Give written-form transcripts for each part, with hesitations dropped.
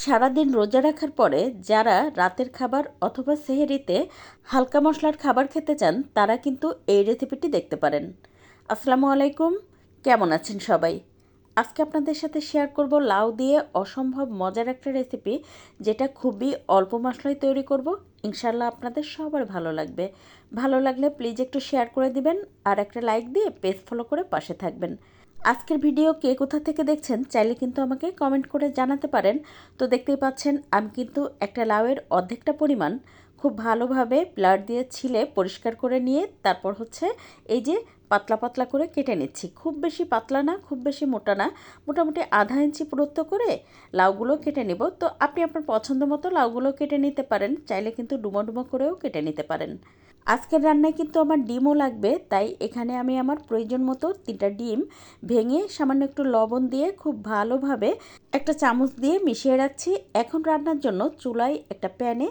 সারাদিন রোজা রাখার পরে যারা রাতের খাবার অথবা সেহরিতে হালকা মশলার খাবার খেতে চান তারা কিন্তু এই রেসিপিটি দেখতে পারেন। আসসালামু আলাইকুম, কেমন আছেন সবাই? আজকে আপনাদের সাথে শেয়ার করব লাউ দিয়ে অসম্ভব মজার একটা রেসিপি, যেটা খুবই অল্প মশলায় তৈরি করব। ইনশাল্লাহ আপনাদের সবার ভালো লাগবে। ভালো লাগলে প্লিজ একটু শেয়ার করে দিবেন আর একটা লাইক দিয়ে পেজ ফলো করে পাশে থাকবেন। আজকের ভিডিও কে কোথা থেকে দেখছেন চাইলে কিন্তু আমাকে কমেন্ট করে জানাতে পারেন। তো দেখতেই পাচ্ছেন আমি কিন্তু একটা লাউয়ের অর্ধেকটা পরিমাণ খুব ভালোভাবে ব্লাড দিয়ে ছিলে পরিষ্কার করে নিয়ে তারপর এই যে পাতলা পাতলা করে কেটে নিচ্ছি। খুব বেশি পাতলা না, খুব বেশি মোটা না, মোটামুটি আধা ইঞ্চি পুরুত্ব করে লাউগুলো কেটে নেব। তো আপনি আপনার পছন্দ মতো লাউগুলো কেটে নিতে পারেন, চাইলে কিন্তু ডুমো ডুমো করেও কেটে নিতে পারেন। আজকের রান্নায় কিন্তু আমার ডিমও লাগবে, তাই এখানে আমি আমার প্রয়োজন মতো 3টা ডিম ভেঙে সামান্য একটু লবণ দিয়ে খুব ভালোভাবে একটা চামচ দিয়ে মিশিয়ে রাখছি। এখন রান্নার জন্য চুলায় একটা প্যানে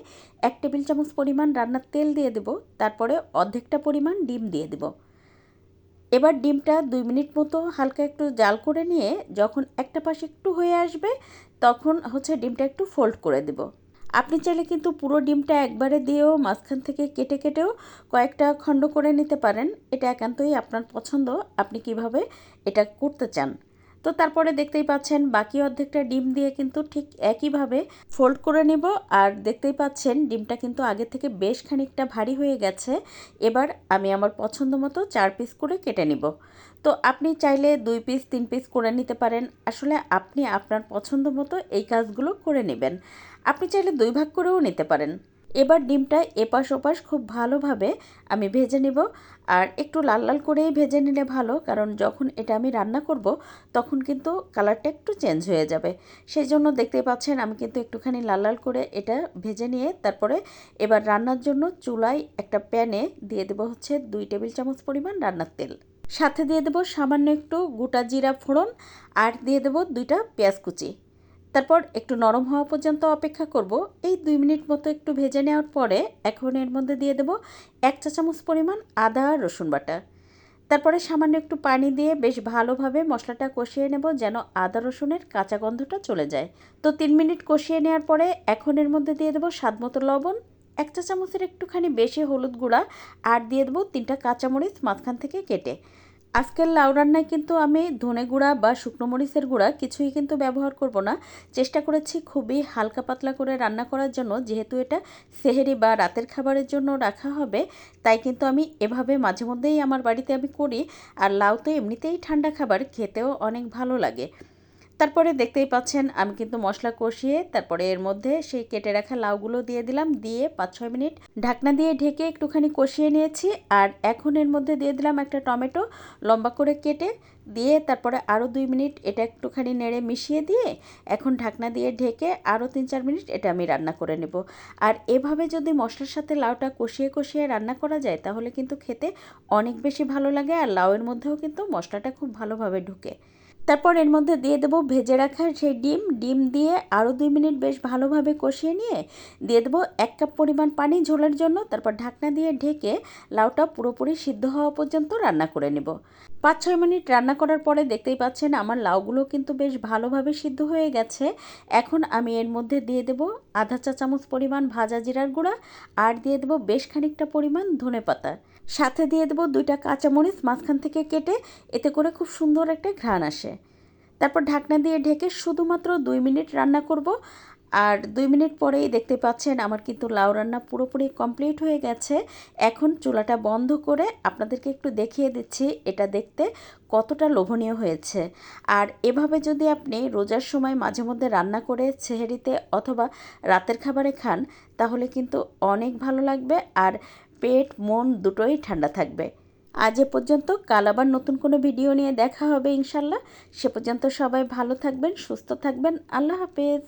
1 টেবিল চামচ পরিমাণ রান্নার তেল দিয়ে দেব, তারপরে অর্ধেকটা পরিমাণ ডিম দিয়ে দেব। এবার ডিমটা 2 মিনিট মতো হালকা একটু জাল করে নিয়ে যখন একটা পাশ একটু হয়ে আসবে তখন ডিমটা একটু ফোল্ড করে দেব। আপনি চাইলে কিন্তু পুরো ডিমটা একবারে দিয়েও মাঝখান থেকে কেটে কেটেও কয়েকটা খণ্ড করে নিতে পারেন। এটা একান্তই আপনার পছন্দ, আপনি কিভাবে এটা করতে চান। তো তারপরে দেখতেই পাচ্ছেন বাকি অর্ধেকটা ডিম দিয়ে কিন্তু ঠিক একইভাবে ফোল্ড করে নেব। আর দেখতেই পাচ্ছেন ডিমটা কিন্তু আগে থেকে বেশ খানিকটা ভারী হয়ে গেছে। এবার আমি আমার পছন্দ মতো 4 পিস করে কেটে নিব। তো আপনি চাইলে 2 পিস 3 পিস করে নিতে পারেন। আসলে আপনি আপনার পছন্দ মতো এই কাজগুলো করে নেবেন। আপনি চাইলে 2 ভাগ করেও নিতে পারেন। এবার ডিমটা এপাশ ওপাশ খুব ভালোভাবে আমি ভেজে নেব। আর একটু লাল লাল করেই ভেজে নিলে ভালো, কারণ যখন এটা আমি রান্না করব তখন কিন্তু কালারটা একটু চেঞ্জ হয়ে যাবে। সেই জন্য দেখতেই পাচ্ছেন আমি কিন্তু একটুখানি লাল লাল করে এটা ভেজে নিয়ে তারপরে এবার রান্নার জন্য চুলায় একটা প্যানে দিয়ে দেবো 2 টেবিল চামচ পরিমাণ রান্নার তেল। সাথে দিয়ে দেবো সামান্য একটু গোটা জিরা ফোড়ন আর দিয়ে দেবো 2টা পেঁয়াজ কুচি। তারপর একটু নরম হওয়া পর্যন্ত অপেক্ষা করব। এই 2 মিনিট মতো একটু ভেজে নেওয়ার পরে এখন এর মধ্যে দিয়ে দেব 1 চা চামচ পরিমাণ আদা আর রসুন বাটা। তারপরে সামান্য একটু পানি দিয়ে বেশ ভালোভাবে মশলাটা কষিয়ে নেব, যেন আদা রসুনের কাঁচা গন্ধটা চলে যায়। তো 3 মিনিট কষিয়ে নেওয়ার পরে এখন এর মধ্যে দিয়ে দেব স্বাদমতো লবণ, 1 চা চামচের একটুখানি বেশি হলুদ গুঁড়া আর দিয়ে দেবো 3টা কাঁচামরিচ মাঝখান থেকে কেটে। আজকের লাউ রান্নায় কিন্তু আমি ধনে গুঁড়া বা শুকনো মরিচের গুঁড়া কিছুই কিন্তু ব্যবহার করব না। চেষ্টা করেছি খুবই হালকা পাতলা করে রান্না করার জন্য, যেহেতু এটা সেহেরি বা রাতের খাবারের জন্য রাখা হবে। তাই কিন্তু আমি এভাবে মাঝে মধ্যেই আমার বাড়িতে আমি করি। আর লাউ তো এমনিতেই ঠান্ডা খাবার, খেতেও অনেক ভালো লাগে। তারপরে দেখতেই পাচ্ছেন আমি কিন্তু মশলা কষিয়ে তারপরে এর মধ্যে সেই কেটে রাখা লাউগুলো দিয়ে দিলাম, দিয়ে 5-6 মিনিট ঢাকনা দিয়ে ঢেকে একটুখানি কষিয়ে নিয়েছি। আর এখন এর মধ্যে দিয়ে দিলাম একটা টমেটো লম্বা করে কেটে, দিয়ে তারপরে আরও 2 মিনিট এটা একটুখানি নেড়ে মিশিয়ে দিয়ে এখন ঢাকনা দিয়ে ঢেকে আরও 3-4 মিনিট এটা আমি রান্না করে নেব। আর এভাবে যদি মশলার সাথে লাউটা কষিয়ে কষিয়ে রান্না করা যায় তাহলে কিন্তু খেতে অনেক বেশি ভালো লাগে, আর লাউয়ের মধ্যেও কিন্তু মশলাটা খুব ভালোভাবে ঢুকে। তারপর এর মধ্যে দিয়ে দেবো ভেজে রাখা সেই ডিম দিয়ে আরও 2 মিনিট বেশ ভালোভাবে কষিয়ে নিয়ে দিয়ে দেবো 1 কাপ পরিমাণ পানি ঝোলের জন্য। তারপর ঢাকনা দিয়ে ঢেকে লাউটা পুরোপুরি সিদ্ধ হওয়া পর্যন্ত রান্না করে নেব। 5-6 মিনিট রান্না করার পরে দেখতেই পাচ্ছেন আমার লাউগুলো কিন্তু বেশ ভালোভাবে সিদ্ধ হয়ে গেছে। এখন আমি এর মধ্যে দিয়ে দেবো আধা চা চামচ পরিমাণ ভাজা জিরার গুঁড়া আর দিয়ে দেবো বেশ খানিকটা পরিমাণ ধনেপাতা। সাথে দিয়ে দেবো 2টা কাঁচামরিচ মাঝখান থেকে কেটে, এতে করে খুব সুন্দর একটা ঘ্রাণ আসে। তারপর ঢাকনা দিয়ে ঢেকে শুধুমাত্র 2 মিনিট রান্না করব। আর 2 মিনিট পরেই দেখতে পাচ্ছেন আমার কিন্তু লাউ রান্না পুরোপুরি কমপ্লিট হয়ে গেছে। এখন চুলাটা বন্ধ করে আপনাদেরকে একটু দেখিয়ে দিচ্ছি এটা দেখতে কতটা লোভনীয় হয়েছে। আর এভাবে যদি আপনি রোজার সময় মাঝে মধ্যে রান্না করে সেহরিতে অথবা রাতের খাবারে খান তাহলে কিন্তু অনেক ভালো লাগবে, আর পেট মন দুটোই ঠান্ডা থাকবে। আজ এ পর্যন্ত, কাল আবার নতুন কোনো ভিডিও নিয়ে দেখা হবে ইনশাল্লাহ। সে পর্যন্ত সবাই ভালো থাকবেন, সুস্থ থাকবেন। আল্লাহ হাফেজ।